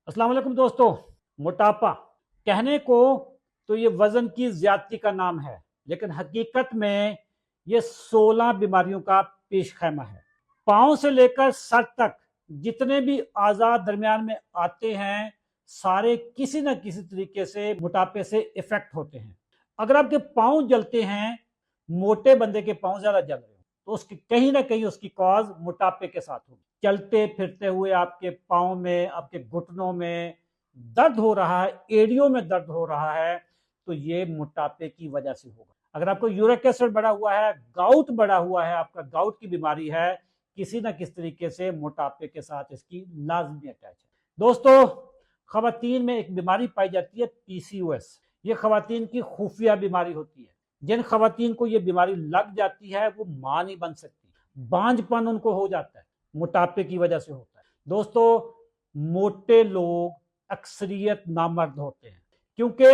अस्सलाम वालेकुम दोस्तों। मोटापा कहने को तो ये वजन की ज्यादती का नाम है, लेकिन हकीकत में ये 16 बीमारियों का पेशखैमा है। पांव से लेकर सर तक जितने भी आजाद दरमियान में आते हैं, सारे किसी न किसी तरीके से मोटापे से इफेक्ट होते हैं। अगर आपके पांव जलते हैं, मोटे बंदे के पांव ज्यादा जल रहे हो, तो उसकी कहीं ना कहीं उसकी कॉज मोटापे के साथ होगी। चलते फिरते हुए आपके पाँव में, आपके घुटनों में दर्द हो रहा है, एड़ियों में दर्द हो रहा है, तो ये मोटापे की वजह से होगा। अगर आपको यूरिक एसिड बढ़ा हुआ है, गाउट बढ़ा हुआ है, आपका गाउट की बीमारी है, किसी ना किस तरीके से मोटापे के साथ इसकी लाजमी अटैच है। दोस्तों, खवातीन में एक बीमारी पाई जाती है पीसीओएस। ये खवातीन की खुफिया बीमारी होती है। जिन खवातीन को ये बीमारी लग जाती है वो मां नहीं बन सकती, बांझपन उनको हो जाता है, मोटापे की वजह से होता है। दोस्तों, मोटे लोग अक्सरियत नामर्द होते हैं, क्योंकि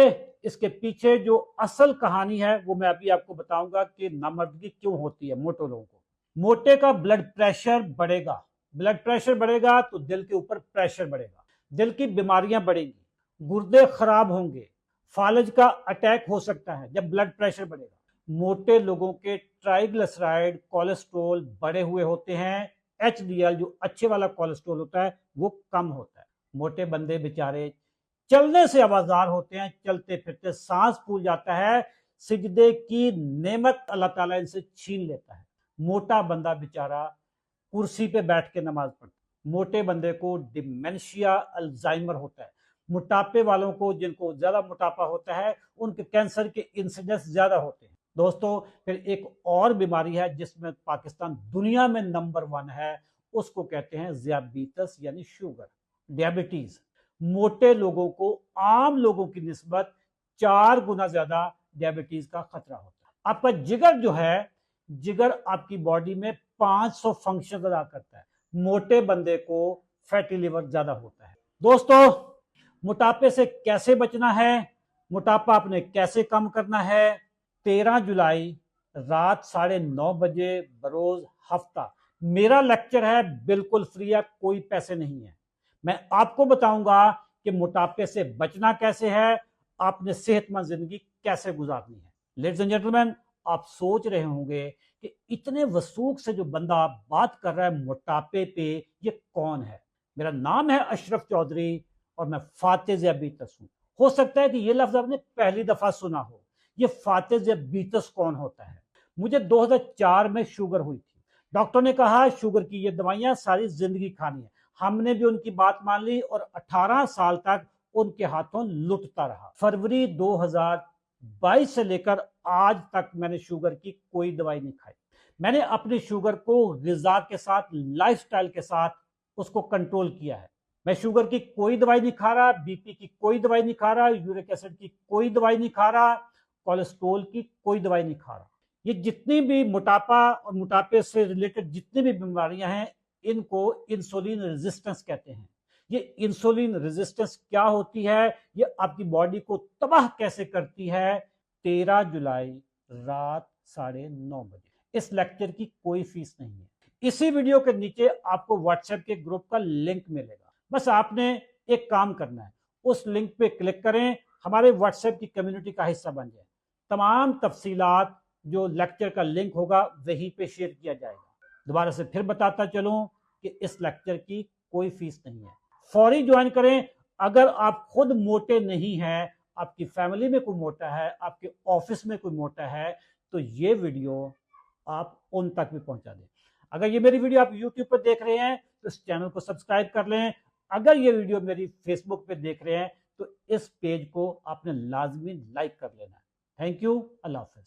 इसके पीछे जो असल कहानी है वो मैं अभी आपको बताऊंगा कि नामर्दगी क्यों होती है मोटे लोगों को। मोटे का ब्लड प्रेशर बढ़ेगा, ब्लड प्रेशर बढ़ेगा तो दिल के ऊपर प्रेशर बढ़ेगा, दिल की बीमारियां बढ़ेंगी, गुर्दे खराब होंगे, फालज का अटैक हो सकता है जब ब्लड प्रेशर बढ़ेगा। मोटे लोगों के ट्राइग्लिसराइड कोलेस्ट्रोल बढ़े हुए होते हैं, एचडीएल जो अच्छे वाला कोलेस्ट्रोल होता है वो कम होता है। मोटे बंदे बेचारे चलने से आवाजार होते हैं, चलते फिरते सांस फूल जाता है, सिजदे की नेमत अल्लाह ताला इनसे छीन लेता है। मोटा बंदा बेचारा कुर्सी पे बैठ के नमाज पढ़ता है। मोटे बंदे को डिमेंशिया, अल्जाइमर होता है। मोटापे वालों को, जिनको ज्यादा मोटापा होता है, उनके कैंसर के इंसिडेंस ज्यादा होते हैं। दोस्तों, फिर एक और बीमारी है जिसमें पाकिस्तान दुनिया में नंबर 1 है, उसको कहते हैं ज़ियाबीतस यानी शुगर, डायबिटीज। मोटे लोगों को आम लोगों की निस्बत 4 गुना ज्यादा डायबिटीज का खतरा होता है। आपका जिगर जो है, जिगर आपकी बॉडी में 500 फंक्शन अदा करता है। मोटे बंदे को फैटी लिवर ज्यादा होता है। दोस्तों, मोटापे से कैसे बचना है, मोटापा आपने कैसे कम करना है, 13 जुलाई रात 9:30 बजे बरोज हफ्ता मेरा लेक्चर है, बिल्कुल फ्री है, कोई पैसे नहीं है। मैं आपको बताऊंगा कि मोटापे से बचना कैसे है, आपने सेहतमंद जिंदगी कैसे गुजारनी है। लेडीज एंड जेंटलमैन, आप सोच रहे होंगे कि इतने वसूख से जो बंदा बात कर रहा है मोटापे पे, ये कौन है। मेरा नाम है अशरफ चौधरी और मैं फातेह ज़ियाबीतस हूं। हो सकता है कि ये लफ्ज आपने पहली दफा सुना हो। ये फातेह ज़ियाबीतस कौन होता है। मुझे 2004 में शुगर हुई थी। डॉक्टर ने कहा शुगर की ये दवाइयां सारी जिंदगी खानी है। हमने भी उनकी बात मान ली और 18 साल तक उनके हाथों लुटता रहा। फरवरी 2022 से लेकर आज तक मैंने शुगर की कोई दवाई नहीं खाई। मैंने अपनी शुगर को ग़िज़ा के साथ, लाइफस्टाइल के साथ उसको कंट्रोल किया है। मैं शुगर की कोई दवाई नहीं खा रहा, बीपी की कोई दवाई नहीं खा रहा, यूरिक एसिड की कोई दवाई नहीं खा रहा, कोलेस्ट्रोल की कोई दवाई नहीं खा रहा। ये जितनी भी मोटापा और मोटापे से रिलेटेड जितनी भी बीमारियां हैं, इनको इंसुलिन रेजिस्टेंस कहते हैं। ये इंसुलिन रेजिस्टेंस क्या होती है, ये आपकी बॉडी को तबाह कैसे करती है। 13 जुलाई रात 9:30 बजे। इस लेक्चर की कोई फीस नहीं है। इसी वीडियो के नीचे आपको व्हाट्सएप के ग्रुप का लिंक मिलेगा। बस आपने एक काम करना है, उस लिंक पे क्लिक करें, हमारे व्हाट्सएप की कम्युनिटी का हिस्सा बन जाए। तमाम तफसीलात जो लेक्चर का लिंक होगा वहीं पे शेयर किया जाएगा। दोबारा से फिर बताता चलूं कि इस लेक्चर की कोई फीस नहीं है। फौरी ज्वाइन करें। अगर आप खुद मोटे नहीं हैं, आपकी फैमिली में कोई मोटा है, आपके ऑफिस में कोई मोटा है, तो ये वीडियो आप उन तक भी पहुंचा दें। अगर ये मेरी वीडियो आप यूट्यूब पर देख रहे हैं तो इस चैनल को सब्सक्राइब कर लें। अगर ये वीडियो मेरी फेसबुक पे देख रहे हैं तो इस पेज को आपने लाजमी लाइक कर लेना है। Thank you. Allah Hafiz.